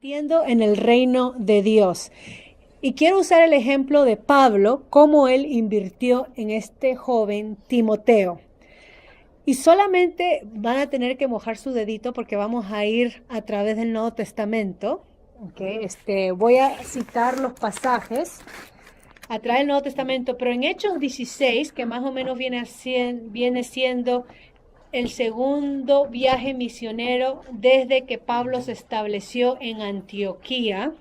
invirtiendo en el reino de Dios. Y quiero usar el ejemplo de Pablo, cómo él invirtió en este joven Timoteo. Y solamente van a tener que mojar su dedito porque vamos a ir a través del Nuevo Testamento. Voy a citar los pasajes a través del Nuevo Testamento, pero en Hechos 16, que más o menos viene siendo el segundo viaje misionero desde que Pablo se estableció en Antioquía.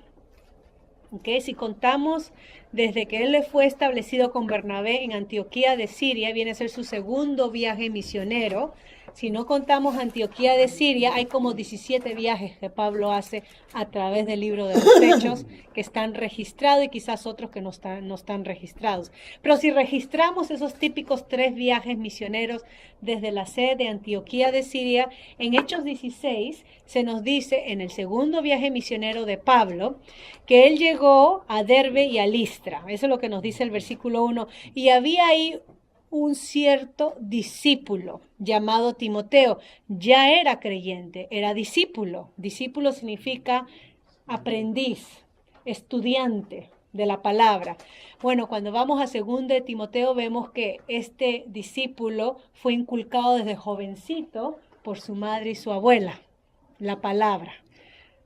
Si contamos desde que él le fue establecido con Bernabé en Antioquía de Siria, viene a ser su segundo viaje misionero. Si no contamos Antioquía de Siria, hay como 17 viajes que Pablo hace a través del libro de los Hechos, que están registrados y quizás otros que no están registrados. Pero si registramos esos típicos 3 viajes misioneros desde la sede de Antioquía de Siria, en Hechos 16 se nos dice, en el segundo viaje misionero de Pablo, que él llegó a Derbe y a Listra. Eso es lo que nos dice el versículo 1. Y había ahí un cierto discípulo llamado Timoteo. Ya era creyente, era discípulo. Discípulo significa aprendiz, estudiante de la palabra. Bueno, cuando vamos a 2 de Timoteo vemos que este discípulo fue inculcado desde jovencito por su madre y su abuela, la palabra.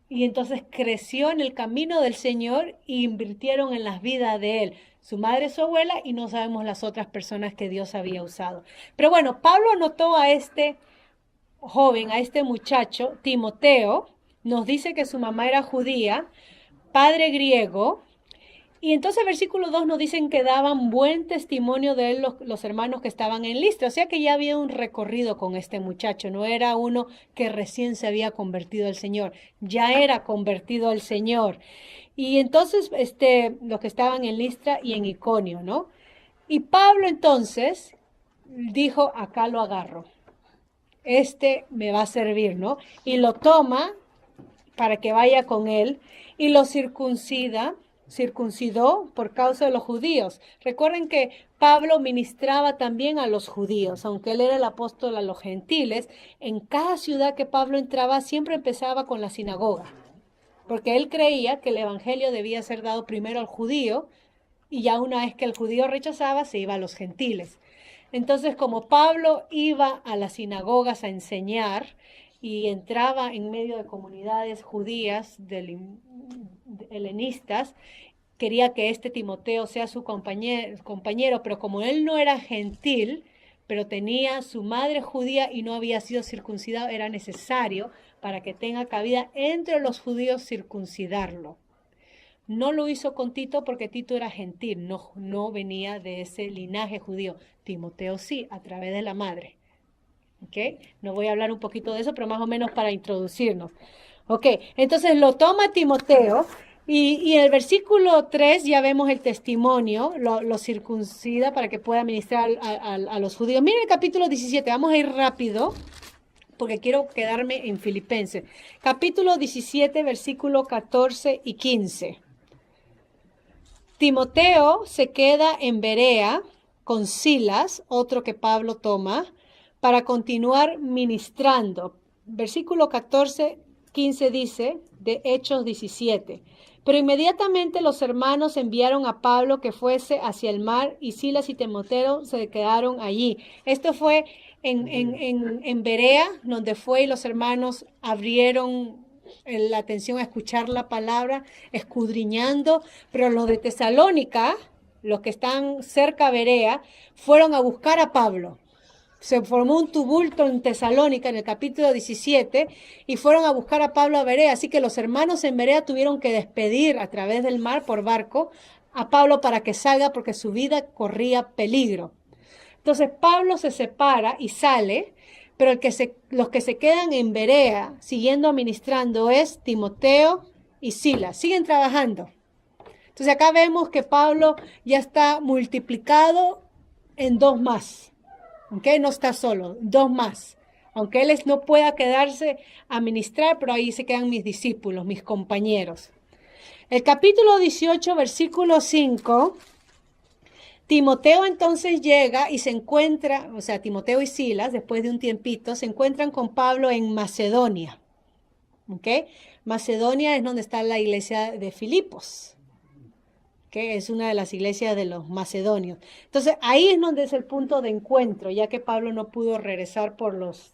Y entonces creció en el camino del Señor y invirtieron en las vidas de él, su madre, su abuela, y no sabemos las otras personas que Dios había usado. Pero bueno, Pablo anotó a este joven, a este muchacho, Timoteo, nos dice que su mamá era judía, padre griego, y entonces versículo 2 nos dicen que daban buen testimonio de él los hermanos que estaban en Listra. O sea que ya había un recorrido con este muchacho. No era uno que recién se había convertido al Señor. Ya era convertido al Señor. Y entonces los que estaban en Listra y en Iconio, ¿no? Y Pablo entonces dijo, acá lo agarro. Me va a servir, ¿no? Y lo toma para que vaya con él y lo circuncidó por causa de los judíos. Recuerden que Pablo ministraba también a los judíos, aunque él era el apóstol a los gentiles. En cada ciudad que Pablo entraba siempre empezaba con la sinagoga, porque él creía que el evangelio debía ser dado primero al judío y ya una vez que el judío rechazaba se iba a los gentiles. Entonces, como Pablo iba a las sinagogas a enseñar y entraba en medio de comunidades judías, helenistas, quería que Timoteo sea su compañero, pero como él no era gentil, pero tenía su madre judía y no había sido circuncidado, era necesario para que tenga cabida entre los judíos circuncidarlo. No lo hizo con Tito porque Tito era gentil, no venía de ese linaje judío. Timoteo sí, a través de la madre. No voy a hablar un poquito de eso, pero más o menos para introducirnos. Entonces lo toma Timoteo y en el versículo 3 ya vemos el testimonio, lo circuncida para que pueda ministrar a los judíos. Miren el capítulo 17, vamos a ir rápido porque quiero quedarme en Filipenses. Capítulo 17, versículo 14 y 15. Timoteo se queda en Berea con Silas, otro que Pablo toma, para continuar ministrando. Versículo 14, 15 dice, de Hechos 17. Pero inmediatamente los hermanos enviaron a Pablo que fuese hacia el mar y Silas y Timoteo se quedaron allí. Esto fue en Berea, donde fue y los hermanos abrieron la atención a escuchar la palabra, escudriñando, pero los de Tesalónica, los que están cerca a Berea, fueron a buscar a Pablo. Se formó un tumulto en Tesalónica en el capítulo 17 y fueron a buscar a Pablo a Berea. Así que los hermanos en Berea tuvieron que despedir a través del mar por barco a Pablo para que salga porque su vida corría peligro. Entonces Pablo se separa y sale, pero los que se quedan en Berea siguiendo administrando es Timoteo y Silas. Siguen trabajando. Entonces acá vemos que Pablo ya está multiplicado en 2 más. No está solo, 2 más. Aunque él no pueda quedarse a ministrar, pero ahí se quedan mis discípulos, mis compañeros. El capítulo 18, versículo 5, Timoteo entonces llega y se encuentra, Timoteo y Silas, después de un tiempito, se encuentran con Pablo en Macedonia. ¿Ok? Macedonia es donde está la iglesia de Filipos, que es una de las iglesias de los macedonios. Entonces, ahí es donde es el punto de encuentro, ya que Pablo no pudo regresar por los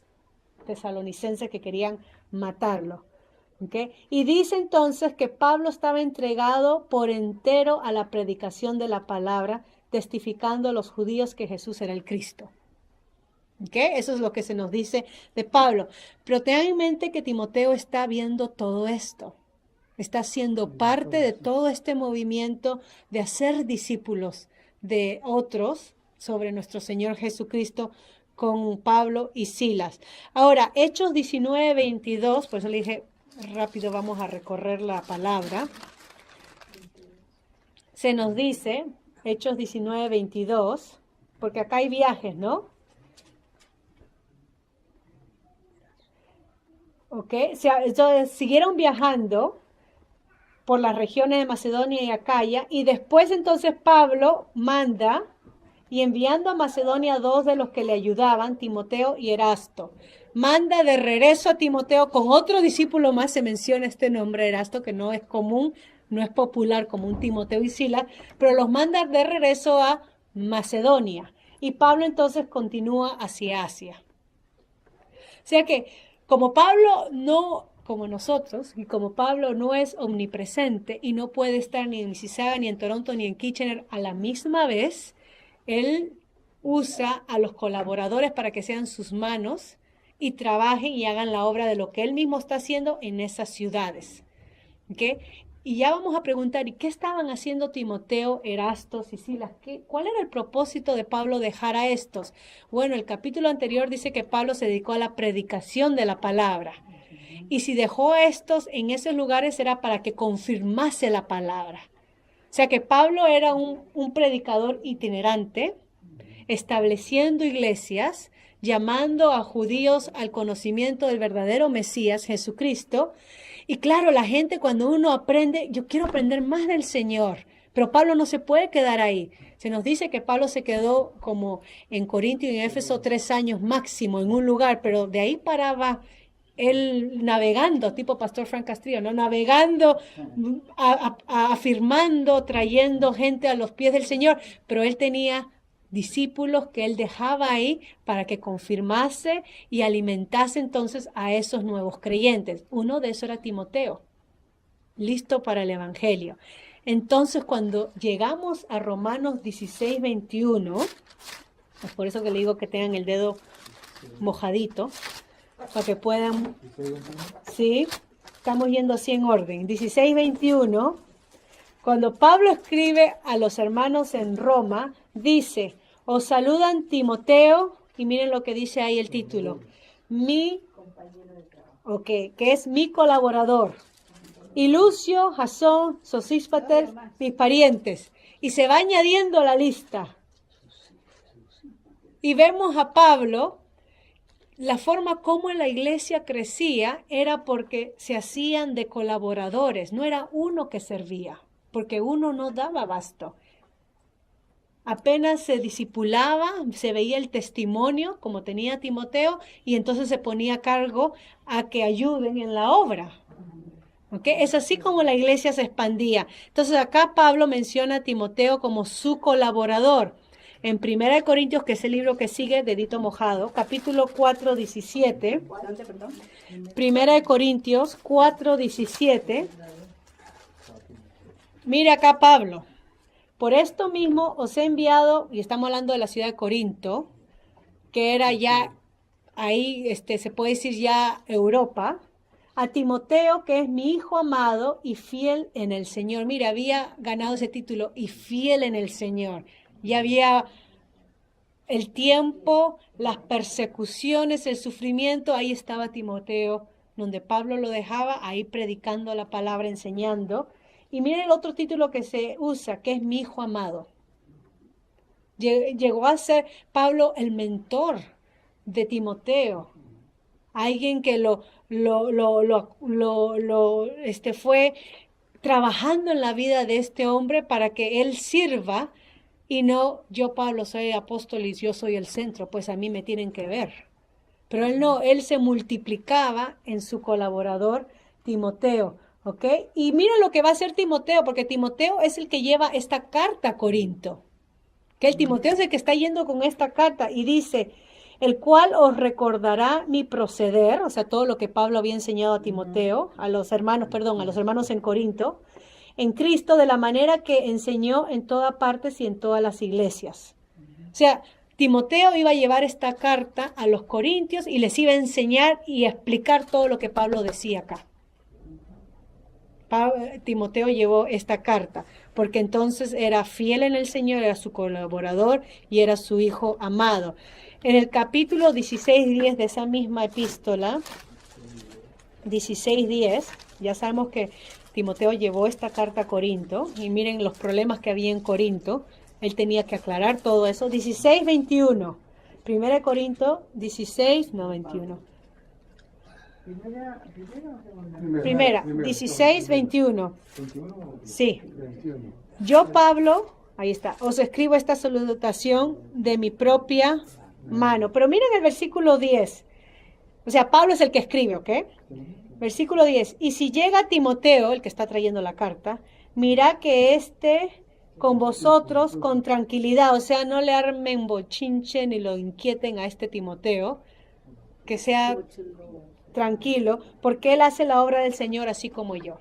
tesalonicenses que querían matarlo. ¿Okay? Y dice entonces que Pablo estaba entregado por entero a la predicación de la palabra, testificando a los judíos que Jesús era el Cristo. ¿Okay? Eso es lo que se nos dice de Pablo. Pero tengan en mente que Timoteo está viendo todo esto. Está siendo parte de todo este movimiento de hacer discípulos de otros sobre nuestro Señor Jesucristo con Pablo y Silas. Ahora, Hechos 19:22, por eso le dije, rápido vamos a recorrer la palabra. Se nos dice, Hechos 19:22, porque acá hay viajes, ¿no? ¿Ok? Entonces, siguieron viajando por las regiones de Macedonia y Acaya, y después entonces Pablo manda, y enviando a Macedonia 2 de los que le ayudaban, Timoteo y Erasto, manda de regreso a Timoteo con otro discípulo más, se menciona este nombre Erasto, que no es común, no es popular como un Timoteo y Silas, pero los manda de regreso a Macedonia, y Pablo entonces continúa hacia Asia. O sea que, como Pablo no, como nosotros, y como Pablo no es omnipresente y no puede estar ni en Mississauga, ni en Toronto, ni en Kitchener a la misma vez, él usa a los colaboradores para que sean sus manos y trabajen y hagan la obra de lo que él mismo está haciendo en esas ciudades. ¿Okay? Y ya vamos a preguntar, ¿y qué estaban haciendo Timoteo, Erasto y Silas? ¿Cuál era el propósito de Pablo dejar a estos? Bueno, el capítulo anterior dice que Pablo se dedicó a la predicación de la palabra. Y si dejó a estos en esos lugares era para que confirmase la palabra. O sea que Pablo era un predicador itinerante, estableciendo iglesias, llamando a judíos al conocimiento del verdadero Mesías, Jesucristo. Y claro, la gente cuando uno aprende, yo quiero aprender más del Señor, pero Pablo no se puede quedar ahí. Se nos dice que Pablo se quedó como en Corintio y en Éfeso 3 años máximo en un lugar, pero de ahí paraba él navegando, tipo Pastor Frank Castrillo, ¿no? Navegando, afirmando, trayendo gente a los pies del Señor, pero él tenía discípulos que él dejaba ahí para que confirmase y alimentase entonces a esos nuevos creyentes. Uno de esos era Timoteo, listo para el Evangelio. Entonces, cuando llegamos a Romanos 16:21, es por eso que le digo que tengan el dedo mojadito, para que puedan, sí, estamos yendo así en orden. 16:21, cuando Pablo escribe a los hermanos en Roma, dice, os saludan Timoteo, y miren lo que dice ahí el título, que es mi colaborador, y Lucio, Jasón, Sosípater, mis parientes, y se va añadiendo a la lista. Y vemos a Pablo, la forma como en la iglesia crecía era porque se hacían de colaboradores, no era uno que servía, porque uno no daba abasto. Apenas se discipulaba, se veía el testimonio, como tenía Timoteo, y entonces se ponía a cargo a que ayuden en la obra. ¿Okay? Es así como la iglesia se expandía. Entonces acá Pablo menciona a Timoteo como su colaborador. En 1 Corintios, que es el libro que sigue, dedito mojado, capítulo 4:17. 1 Corintios 4:17. Mira acá Pablo. Por esto mismo os he enviado, y estamos hablando de la ciudad de Corinto, que era ya, ahí se puede decir ya Europa, a Timoteo, que es mi hijo amado y fiel en el Señor. Mira, había ganado ese título, y fiel en el Señor. Ya había el tiempo, las persecuciones, el sufrimiento, ahí estaba Timoteo, donde Pablo lo dejaba, ahí predicando la palabra, enseñando. Y miren el otro título que se usa, que es mi hijo amado. Llegó a ser Pablo el mentor de Timoteo, alguien que fue trabajando en la vida de este hombre para que él sirva, y no, yo Pablo soy apóstol y yo soy el centro, pues a mí me tienen que ver. Pero él no, él se multiplicaba en su colaborador, Timoteo, ¿ok? Y mira lo que va a hacer Timoteo, porque Timoteo es el que lleva esta carta a Corinto. Que el Timoteo es el que está yendo con esta carta y dice, el cual os recordará mi proceder, o sea, todo lo que Pablo había enseñado a Timoteo, a los hermanos en Corinto, en Cristo de la manera que enseñó en todas partes y en todas las iglesias. O sea, Timoteo iba a llevar esta carta a los corintios y les iba a enseñar y a explicar todo lo que Pablo decía acá. Timoteo llevó esta carta, porque entonces era fiel en el Señor, era su colaborador y era su hijo amado. En el capítulo 16:10 de esa misma epístola, 16:10, ya sabemos que Timoteo llevó esta carta a Corinto, y miren los problemas que había en Corinto, él tenía que aclarar todo eso. 16:21, 1 Corinto 16:21. Primera, 16:21. Sí. Yo, Pablo, ahí está, os escribo esta salutación de mi propia mano. Pero miren el versículo 10. O sea, Pablo es el que escribe, ¿ok? Versículo 10. Y si llega Timoteo, el que está trayendo la carta, mira que esté con vosotros con tranquilidad. O sea, no le armen bochinche ni lo inquieten a este Timoteo. Que sea tranquilo, porque él hace la obra del Señor así como yo.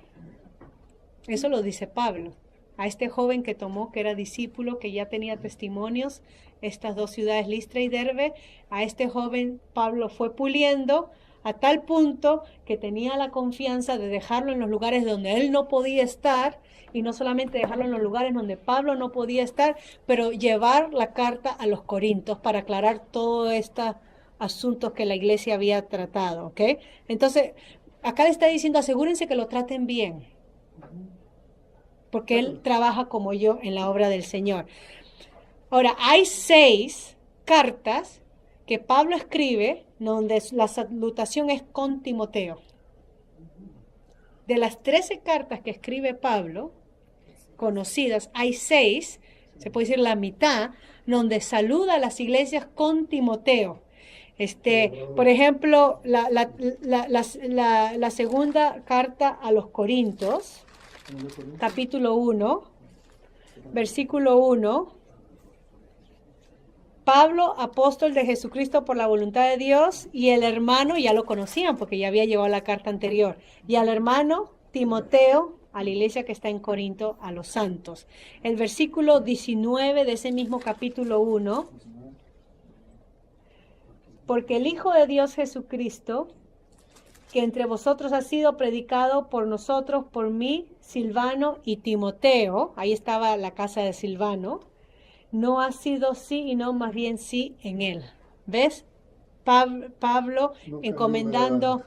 Eso lo dice Pablo. A este joven que tomó, que era discípulo, que ya tenía testimonios, estas dos ciudades, Listra y Derbe, a este joven Pablo fue puliendo a tal punto que tenía la confianza de dejarlo en los lugares donde él no podía estar, y no solamente dejarlo en los lugares donde Pablo no podía estar, pero llevar la carta a los corintios para aclarar todos estos asuntos que la iglesia había tratado, ¿ok? Entonces, acá le está diciendo, asegúrense que lo traten bien, porque él trabaja como yo en la obra del Señor. Ahora, hay 6 cartas que Pablo escribe donde la salutación es con Timoteo. De las 13 cartas que escribe Pablo, conocidas, hay 6, se puede decir la mitad, donde saluda a las iglesias con Timoteo. Por ejemplo, la segunda carta a los Corintios, capítulo 1, versículo 1. Pablo, apóstol de Jesucristo por la voluntad de Dios, y el hermano, ya lo conocían porque ya había llevado la carta anterior, y al hermano Timoteo, a la iglesia que está en Corinto, a los santos. El versículo 19 de ese mismo capítulo 1, porque el Hijo de Dios Jesucristo, que entre vosotros ha sido predicado por nosotros, por mí, Silvano y Timoteo, ahí estaba la casa de Silvano, no ha sido sí y no más bien sí en él. ¿Ves? Pablo encomendando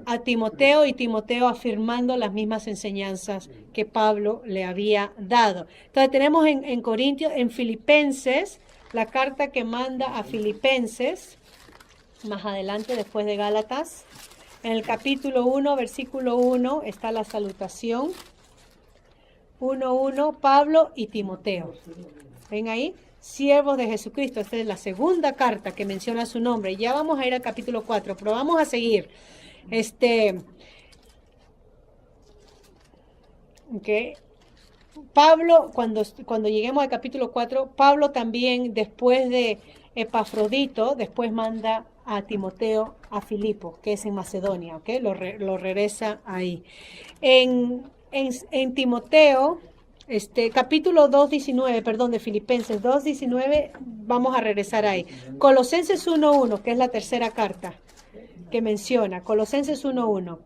a Timoteo y Timoteo afirmando las mismas enseñanzas que Pablo le había dado. Entonces tenemos en Corintios, en Filipenses, la carta que manda a Filipenses, más adelante después de Gálatas. En el capítulo 1, versículo 1, está la salutación. 1:1, Pablo y Timoteo. ¿Ven ahí? Siervos de Jesucristo. Esta es la segunda carta que menciona su nombre. Ya vamos a ir al capítulo 4, pero vamos a seguir. Okay. Pablo, cuando lleguemos al capítulo 4, Pablo también, después de Epafrodito, después manda a Timoteo a Filipo, que es en Macedonia, ¿ok? Lo regresa ahí. En Timoteo, capítulo 2:19, perdón, de Filipenses 2:19, vamos a regresar ahí. Colosenses 1:1, que es la tercera carta que menciona, Colosenses 1:1.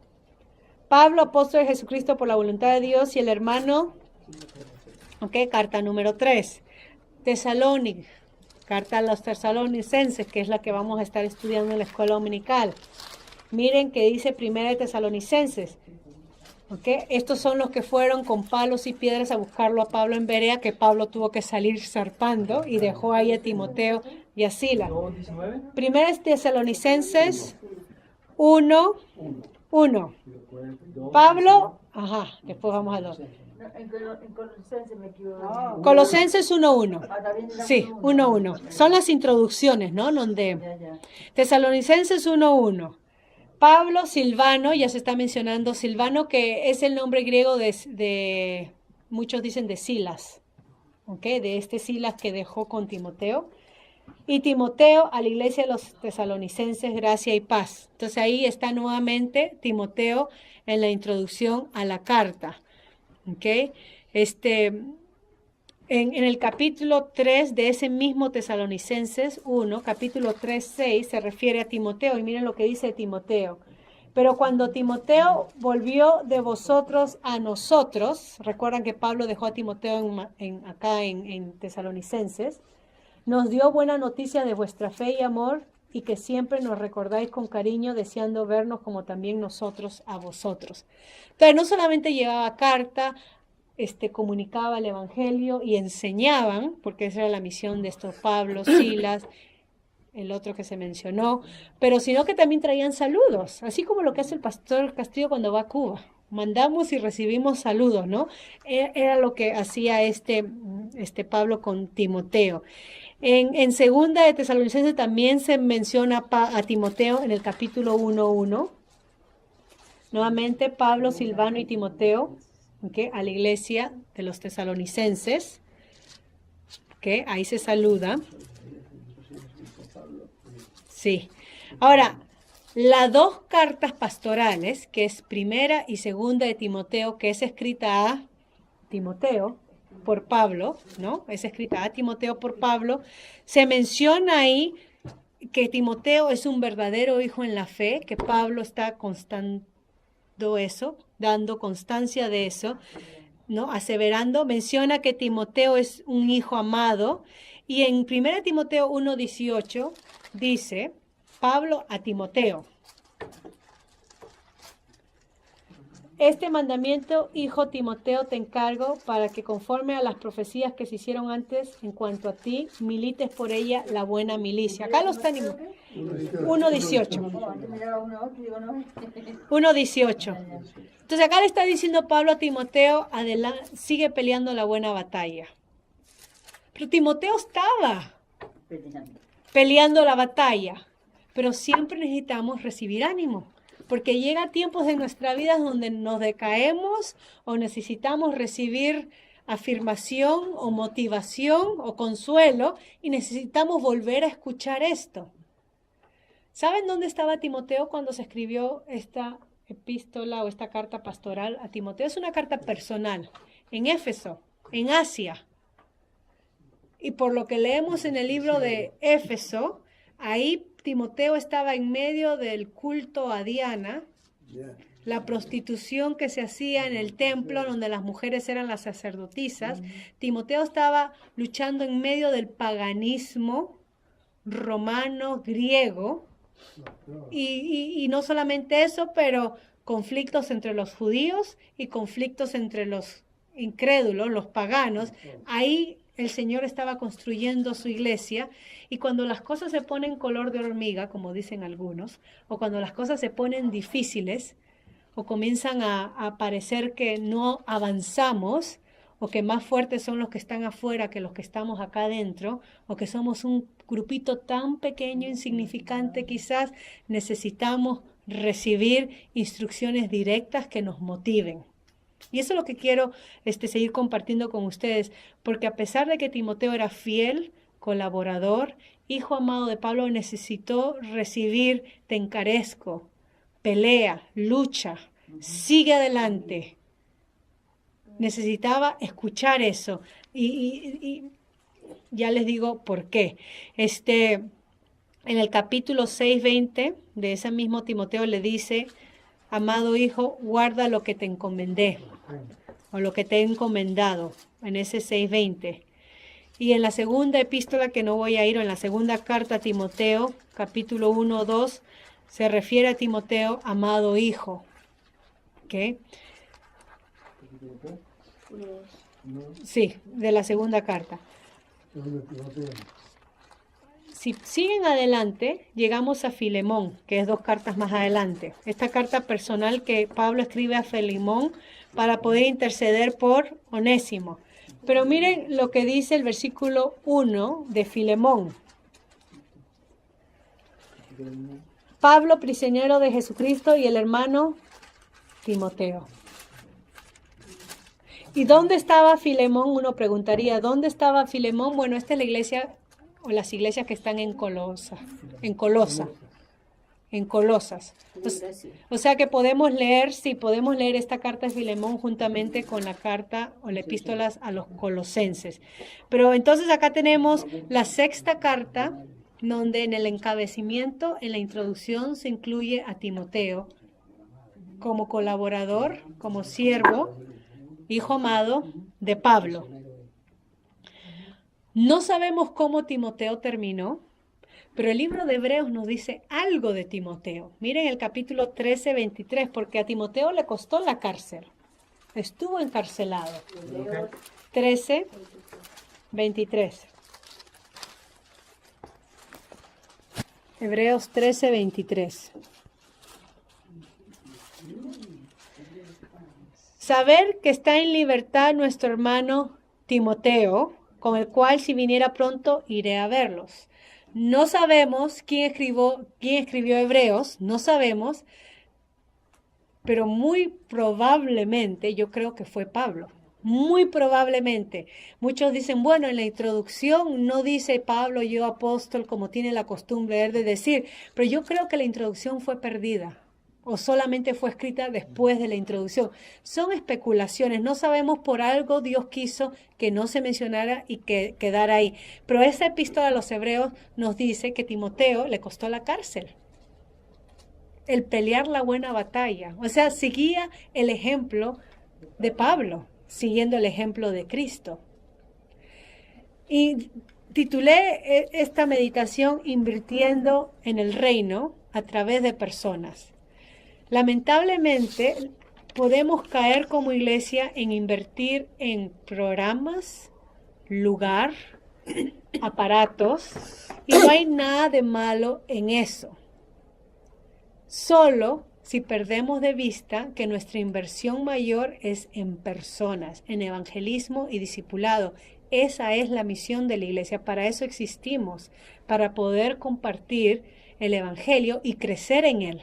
Pablo, apóstol de Jesucristo por la voluntad de Dios, y el hermano, ok, carta número 3. Tesalónica, carta a los tesalonicenses, que es la que vamos a estar estudiando en la escuela dominical. Miren que dice primera de Tesalonicenses. Okay. Estos son los que fueron con palos y piedras a buscarlo a Pablo en Berea, que Pablo tuvo que salir zarpando y dejó ahí a Timoteo y a Sila. Primera de Tesalonicenses 1:1. Pablo, después vamos a 2. En Colosenses me equivoco. Colosenses 1:1. Sí, 1:1. Son las introducciones, ¿no? Donde Tesalonicenses 1:1. Pablo, Silvano, ya se está mencionando Silvano, que es el nombre griego de muchos dicen de Silas, ¿ok? De este Silas que dejó con Timoteo. Y Timoteo a la iglesia de los tesalonicenses, gracia y paz. Entonces ahí está nuevamente Timoteo en la introducción a la carta, ¿ok? En el capítulo 3 de ese mismo Tesalonicenses 1, capítulo 3, 6, se refiere a Timoteo, y miren lo que dice Timoteo. Pero cuando Timoteo volvió de vosotros a nosotros, recuerdan que Pablo dejó a Timoteo acá en Tesalonicenses, nos dio buena noticia de vuestra fe y amor, y que siempre nos recordáis con cariño, deseando vernos como también nosotros a vosotros. Entonces, no solamente llevaba carta, comunicaba el evangelio y enseñaban, porque esa era la misión de estos Pablo, Silas, el otro que se mencionó, pero sino que también traían saludos, así como lo que hace el pastor Castillo cuando va a Cuba. Mandamos y recibimos saludos, ¿no? Era lo que hacía este Pablo con Timoteo. En segunda de Tesalonicenses también se menciona a Timoteo en el capítulo 1:1. Nuevamente Pablo, Silvano y Timoteo, ¿okay? A la iglesia de los tesalonicenses, ¿okay? Ahí se saluda. Sí. Ahora, las dos cartas pastorales, que es primera y segunda de Timoteo, que es escrita a Timoteo por Pablo, ¿no? Es escrita a Timoteo por Pablo. Se menciona ahí que Timoteo es un verdadero hijo en la fe, que Pablo está constando eso, dando constancia de eso, ¿no? Aseverando, menciona que Timoteo es un hijo amado, y en 1 Timoteo 1:18 dice, Pablo a Timoteo, este mandamiento, hijo Timoteo, te encargo para que conforme a las profecías que se hicieron antes en cuanto a ti, milites por ella la buena milicia. Acá lo están 1:18. 1:18. Entonces acá le está diciendo Pablo a Timoteo, sigue peleando la buena batalla. Pero Timoteo estaba peleando la batalla, pero siempre necesitamos recibir ánimo. Porque llega tiempos de nuestra vida donde nos decaemos o necesitamos recibir afirmación o motivación o consuelo y necesitamos volver a escuchar esto. ¿Saben dónde estaba Timoteo cuando se escribió esta epístola o esta carta pastoral a Timoteo? Es una carta personal, en Éfeso, en Asia. Y por lo que leemos en el libro de Éfeso, ahí Timoteo estaba en medio del culto a Diana, la prostitución que se hacía en el templo donde las mujeres eran las sacerdotisas. Timoteo estaba luchando en medio del paganismo romano, griego, y no solamente eso, pero conflictos entre los judíos y conflictos entre los incrédulos, los paganos. Ahí el Señor estaba construyendo su iglesia, y cuando las cosas se ponen color de hormiga, como dicen algunos, o cuando las cosas se ponen difíciles, o comienzan a parecer que no avanzamos, o que más fuertes son los que están afuera que los que estamos acá adentro, o que somos un grupito tan pequeño, insignificante quizás, necesitamos recibir instrucciones directas que nos motiven. Y eso es lo que quiero seguir compartiendo con ustedes, porque a pesar de que Timoteo era fiel, colaborador, hijo amado de Pablo, necesitó recibir, te encarezco, pelea, lucha, sigue adelante. Necesitaba escuchar eso, y ya les digo por qué. En el capítulo 6:20 de ese mismo Timoteo le dice, amado hijo, guarda lo que te encomendé, o lo que te he encomendado, en ese 6:20. Y en la segunda epístola, que no voy a ir, o en la segunda carta a Timoteo, capítulo 1:2, se refiere a Timoteo, amado hijo. ¿Ok? Sí, de la segunda carta. Si siguen adelante, llegamos a Filemón, que es 2 cartas más adelante. Esta carta personal que Pablo escribe a Filemón para poder interceder por Onésimo. Pero miren lo que dice el versículo 1 de Filemón. Pablo, prisionero de Jesucristo, y el hermano Timoteo. ¿Y dónde estaba Filemón? Uno preguntaría, ¿dónde estaba Filemón? Bueno, esta es la iglesia o las iglesias que están en Colosas. O sea que podemos leer esta carta de Filemón juntamente con la carta o la epístola a los colosenses. Pero entonces acá tenemos la sexta carta, donde en el encabezamiento, en la introducción, se incluye a Timoteo como colaborador, como siervo, hijo amado de Pablo. No sabemos cómo Timoteo terminó, pero el libro de Hebreos nos dice algo de Timoteo. Miren el capítulo 13, 23, porque a Timoteo le costó la cárcel. Estuvo encarcelado. 13, 23. Hebreos 13, 23. Saber que está en libertad nuestro hermano Timoteo, con el cual si viniera pronto iré a verlos. No sabemos quién escribió Hebreos, no sabemos, pero muy probablemente yo creo que fue Pablo. Muy probablemente. Muchos dicen, bueno, en la introducción no dice Pablo, yo apóstol, como tiene la costumbre de decir, pero yo creo que la introducción fue perdida o solamente fue escrita después de la introducción. Son especulaciones, no sabemos, por algo Dios quiso que no se mencionara y que quedara ahí. Pero esa epístola a los hebreos nos dice que Timoteo le costó la cárcel, el pelear la buena batalla. O sea, seguía el ejemplo de Pablo, siguiendo el ejemplo de Cristo. Y titulé esta meditación Invirtiendo en el reino a través de personas. Lamentablemente, podemos caer como iglesia en invertir en programas, lugar, aparatos, y no hay nada de malo en eso. Solo si perdemos de vista que nuestra inversión mayor es en personas, en evangelismo y discipulado. Esa es la misión de la iglesia, para eso existimos, para poder compartir el evangelio y crecer en él.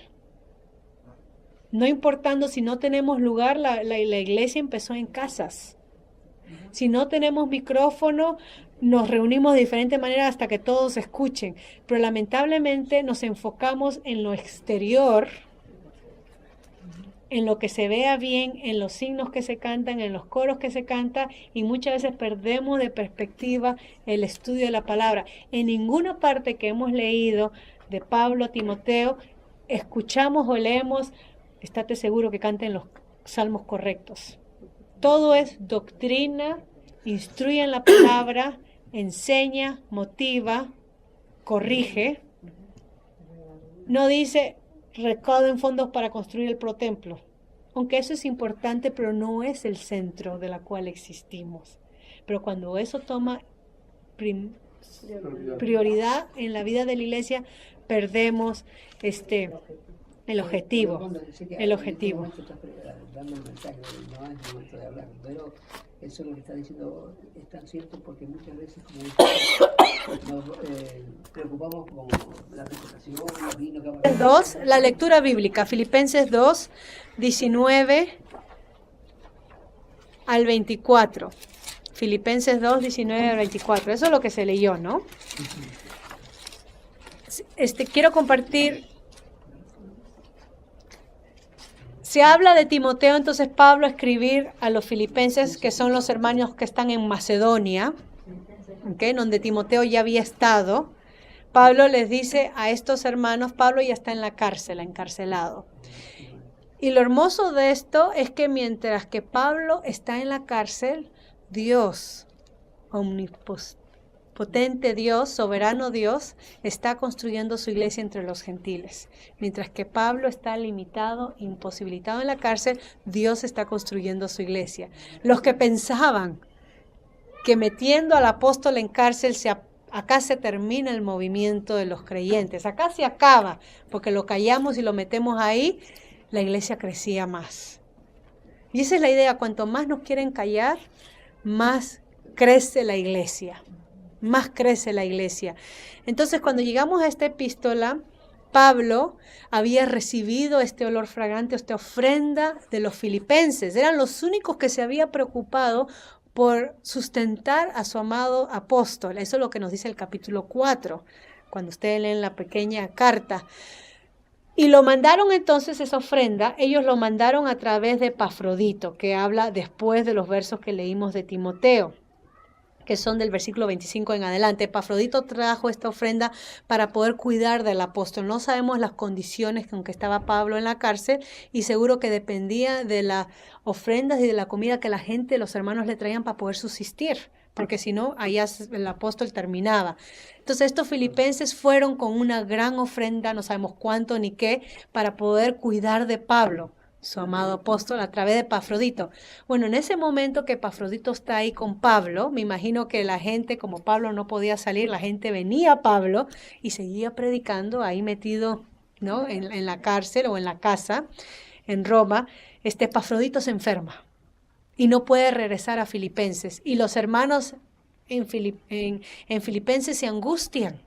No importando si no tenemos lugar, la iglesia empezó en casas. Si no tenemos micrófono, nos reunimos de diferentes maneras hasta que todos escuchen. Pero lamentablemente nos enfocamos en lo exterior, en lo que se vea bien, en los signos que se cantan, en los coros que se cantan, y muchas veces perdemos de perspectiva el estudio de la palabra. En ninguna parte que hemos leído de Pablo a Timoteo, escuchamos o leemos, estate seguro que canten los salmos correctos. Todo es doctrina, instruye en la palabra, enseña, motiva, corrige. No dice recauden fondos para construir el protemplo, aunque eso es importante, pero no es el centro de la cual existimos. Pero cuando eso toma prioridad en la vida de la iglesia, perdemos el objetivo. El objetivo. Dando el mensaje, no es momento de hablar, pero eso lo que está diciendo es tan cierto, porque muchas veces como nos preocupamos con la reputación, La lectura bíblica, Filipenses 2, 19 al 24. Filipenses 2, 19 al 24. Eso es lo que se leyó, ¿no? Quiero compartir. Se habla de Timoteo, entonces Pablo escribir a los filipenses, que son los hermanos que están en Macedonia, ¿okay? Donde Timoteo ya había estado. Pablo les dice a estos hermanos, Pablo ya está en la cárcel, encarcelado. Y lo hermoso de esto es que mientras que Pablo está en la cárcel, Dios, omnipotente Dios, soberano Dios, está construyendo su iglesia entre los gentiles. Mientras que Pablo está limitado, imposibilitado en la cárcel, Dios está construyendo su iglesia. Los que pensaban que metiendo al apóstol en cárcel acá se termina el movimiento de los creyentes, acá se acaba, porque lo callamos y lo metemos ahí, la iglesia crecía más. Y esa es la idea, cuanto más nos quieren callar, más crece la iglesia. Más crece la iglesia. Entonces, cuando llegamos a esta epístola, Pablo había recibido este olor fragante, esta ofrenda de los filipenses. Eran los únicos que se había preocupado por sustentar a su amado apóstol. Eso es lo que nos dice el capítulo 4, cuando ustedes leen la pequeña carta. Y lo mandaron entonces, esa ofrenda, ellos lo mandaron a través de Epafrodito, que habla después de los versos que leímos de Timoteo, que son del versículo 25 en adelante. Epafrodito trajo esta ofrenda para poder cuidar del apóstol. No sabemos las condiciones con que estaba Pablo en la cárcel y seguro que dependía de las ofrendas y de la comida que la gente, los hermanos le traían para poder subsistir, porque si no, allá el apóstol terminaba. Entonces estos filipenses fueron con una gran ofrenda, no sabemos cuánto ni qué, para poder cuidar de Pablo, su amado apóstol, a través de Epafrodito. Bueno, en ese momento que Epafrodito está ahí con Pablo, me imagino que la gente, como Pablo no podía salir, la gente venía a Pablo y seguía predicando ahí metido, ¿no?, en la cárcel o en la casa en Roma. Epafrodito se enferma y no puede regresar a Filipenses. Y los hermanos en Filipenses se angustian.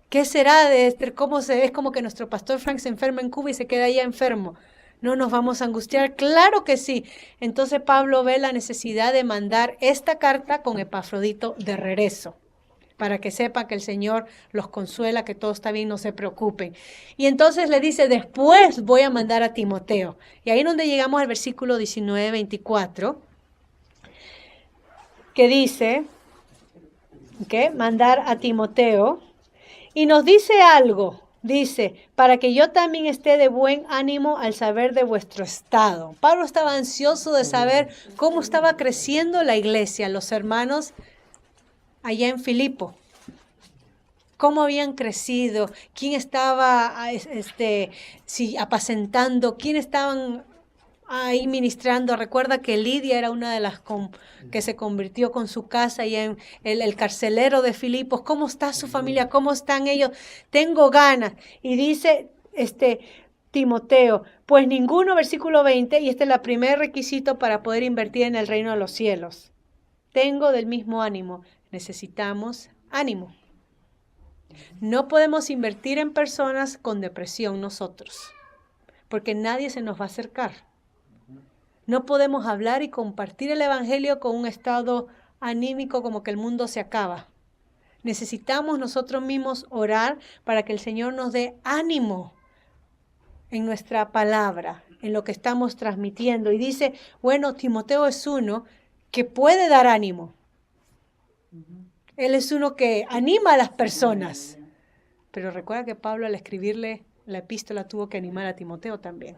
¿Qué será de este? ¿Cómo se ve? Es como que nuestro pastor Frank se enferma en Cuba y se queda allá enfermo. ¿No nos vamos a angustiar? Claro que sí. Entonces Pablo ve la necesidad de mandar esta carta con Epafrodito de regreso, para que sepan que el Señor los consuela, que todo está bien, no se preocupen. Y entonces le dice, después voy a mandar a Timoteo. Y ahí es donde llegamos al versículo 19-24, que dice, ¿qué? Mandar a Timoteo. Y nos dice algo, dice, para que yo también esté de buen ánimo al saber de vuestro estado. Pablo estaba ansioso de saber cómo estaba creciendo la iglesia, los hermanos allá en Filipo, cómo habían crecido, quién estaba apacentando, quién estaban ahí ministrando. Recuerda que Lidia era una de las que se convirtió con su casa y en el carcelero de Filipos. ¿Cómo está su familia? ¿Cómo están ellos? Tengo ganas. Y dice Timoteo, pues ninguno, versículo 20, y este es el primer requisito para poder invertir en el reino de los cielos. Tengo del mismo ánimo. Necesitamos ánimo. No podemos invertir en personas con depresión nosotros, porque nadie se nos va a acercar. No podemos hablar y compartir el evangelio con un estado anímico como que el mundo se acaba. Necesitamos nosotros mismos orar para que el Señor nos dé ánimo en nuestra palabra, en lo que estamos transmitiendo. Y dice, bueno, Timoteo es uno que puede dar ánimo. Él es uno que anima a las personas. Pero recuerda que Pablo, al escribirle la epístola, tuvo que animar a Timoteo también.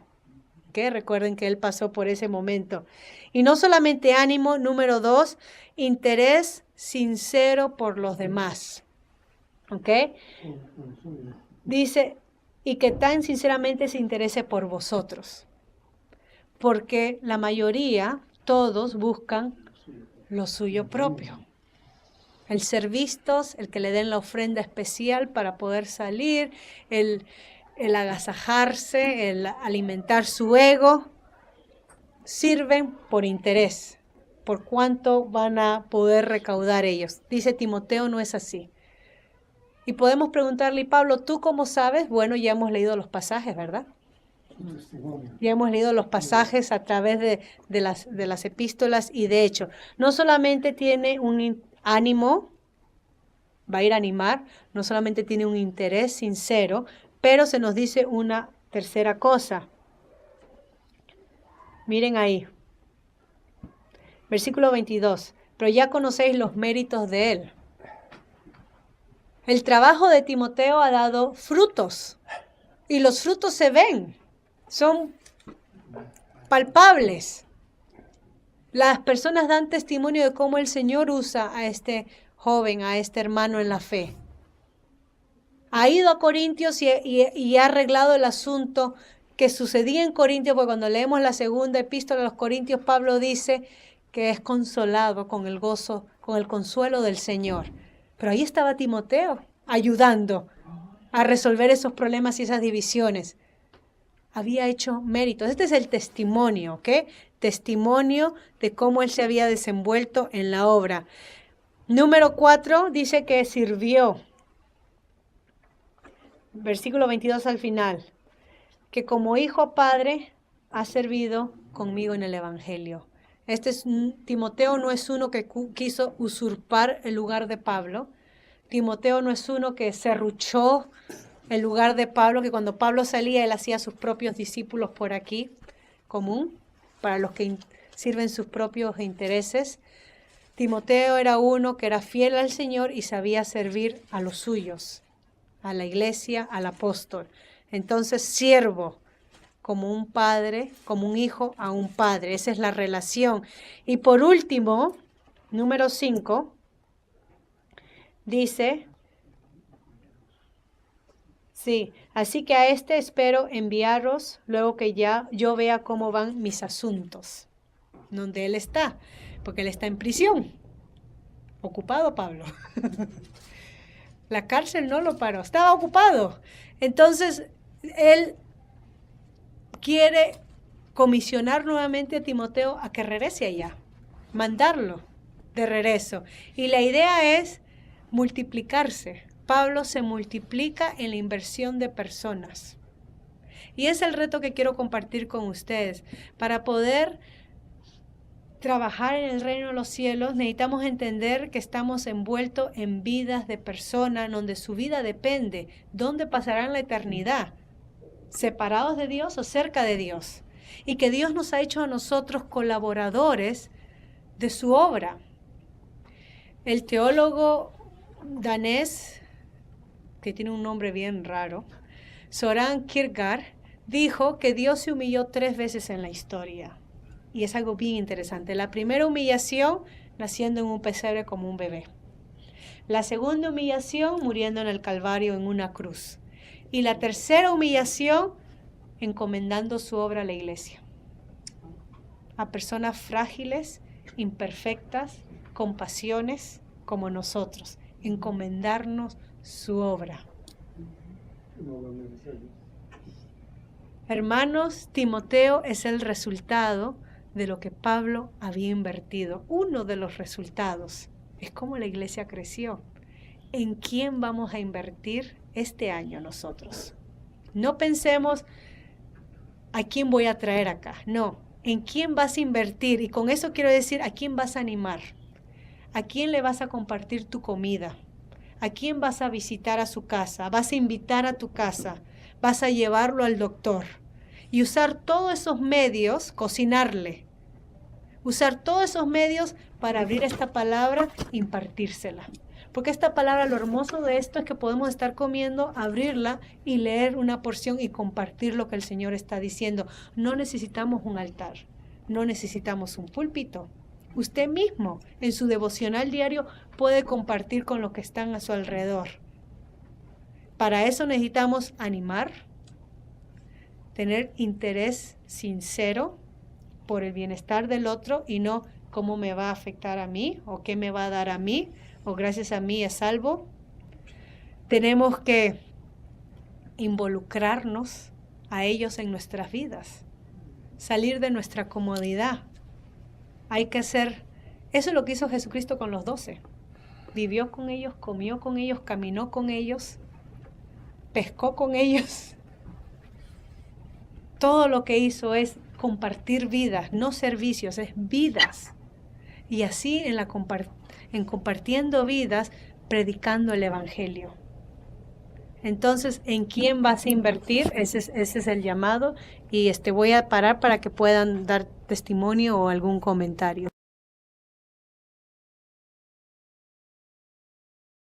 ¿Okay? Recuerden que él pasó por ese momento. Y no solamente ánimo, número 2, interés sincero por los demás. ¿Ok? Dice, y que tan sinceramente se interese por vosotros. Porque la mayoría, todos buscan lo suyo propio. El ser vistos, el que le den la ofrenda especial para poder salir, el agasajarse, el alimentar su ego, sirven por interés, por cuánto van a poder recaudar ellos. Dice Timoteo, no es así. Y podemos preguntarle, Pablo, ¿tú cómo sabes? Bueno, ya hemos leído los pasajes, ¿verdad? Ya hemos leído los pasajes a través de las epístolas y de hecho, no solamente tiene un ánimo, va a ir a animar, no solamente tiene un interés sincero, pero se nos dice una tercera cosa. Miren ahí, versículo 22, pero ya conocéis los méritos de él. El trabajo de Timoteo ha dado frutos y los frutos se ven, son palpables. Las personas dan testimonio de cómo el Señor usa a este joven, a este hermano en la fe. Ha ido a Corintios y ha arreglado el asunto que sucedía en Corintios, porque cuando leemos la segunda epístola a los Corintios, Pablo dice que es consolado con el gozo, con el consuelo del Señor. Pero ahí estaba Timoteo, ayudando a resolver esos problemas y esas divisiones. Había hecho méritos. Este es el testimonio, ¿ok? Testimonio de cómo él se había desenvuelto en la obra. Número 4 dice que sirvió. versículo 22 al final, que como hijo padre ha servido conmigo en el Evangelio. Timoteo no es uno que quiso usurpar el lugar de Pablo. Timoteo no es uno que serruchó el lugar de Pablo, que cuando Pablo salía, él hacía sus propios discípulos por aquí, común, para los que sirven sus propios intereses. Timoteo era uno que era fiel al Señor y sabía servir a los suyos, a la iglesia, al apóstol. Entonces, siervo, como un padre, como un hijo a un padre. Esa es la relación. Y por último, número 5, dice, sí, así que a este espero enviaros luego que ya yo vea cómo van mis asuntos, donde él está, porque él está en prisión. Ocupado, Pablo. La cárcel no lo paró, estaba ocupado. Entonces, él quiere comisionar nuevamente a Timoteo a que regrese allá, mandarlo de regreso. Y la idea es multiplicarse. Pablo se multiplica en la inversión de personas. Y es el reto que quiero compartir con ustedes. Para poder trabajar en el reino de los cielos, necesitamos entender que estamos envueltos en vidas de personas donde su vida depende, dónde pasarán la eternidad, separados de Dios o cerca de Dios. Y que Dios nos ha hecho a nosotros colaboradores de su obra. El teólogo danés, que tiene un nombre bien raro, Søren Kierkegaard, dijo que Dios se humilló 3 veces en la historia. Y es algo bien interesante. La primera humillación, naciendo en un pesebre como un bebé. La segunda humillación, muriendo en el Calvario en una cruz. Y la tercera humillación, encomendando su obra a la iglesia. A personas frágiles, imperfectas, con pasiones como nosotros. Encomendarnos su obra. Hermanos, Timoteo es el resultado de lo que Pablo había invertido. Uno de los resultados es cómo la iglesia creció. ¿En quién vamos a invertir este año nosotros? No pensemos a quién voy a traer acá. No, en quién vas a invertir. Y con eso quiero decir a quién vas a animar. ¿A quién le vas a compartir tu comida? ¿A quién vas a visitar a su casa? ¿Vas a invitar a tu casa? ¿Vas a llevarlo al doctor? Y usar todos esos medios, cocinarle. Usar todos esos medios para abrir esta palabra, impartírsela. Porque esta palabra, lo hermoso de esto es que podemos estar comiendo, abrirla y leer una porción y compartir lo que el Señor está diciendo. No necesitamos un altar, no necesitamos un púlpito. Usted mismo, en su devocional diario, puede compartir con los que están a su alrededor. Para eso necesitamos animar, tener interés sincero por el bienestar del otro y no cómo me va a afectar a mí o qué me va a dar a mí o gracias a mí es salvo. Tenemos que involucrarnos a ellos en nuestras vidas, salir de nuestra comodidad. Hay que hacer, eso es lo que hizo Jesucristo con los 12. Vivió con ellos, comió con ellos, caminó con ellos, pescó con ellos. Todo lo que hizo es compartir vidas, no servicios, es vidas. Y así en compartiendo vidas, predicando el Evangelio. Entonces, ¿en quién vas a invertir? Ese es el llamado. Y voy a parar para que puedan dar testimonio o algún comentario.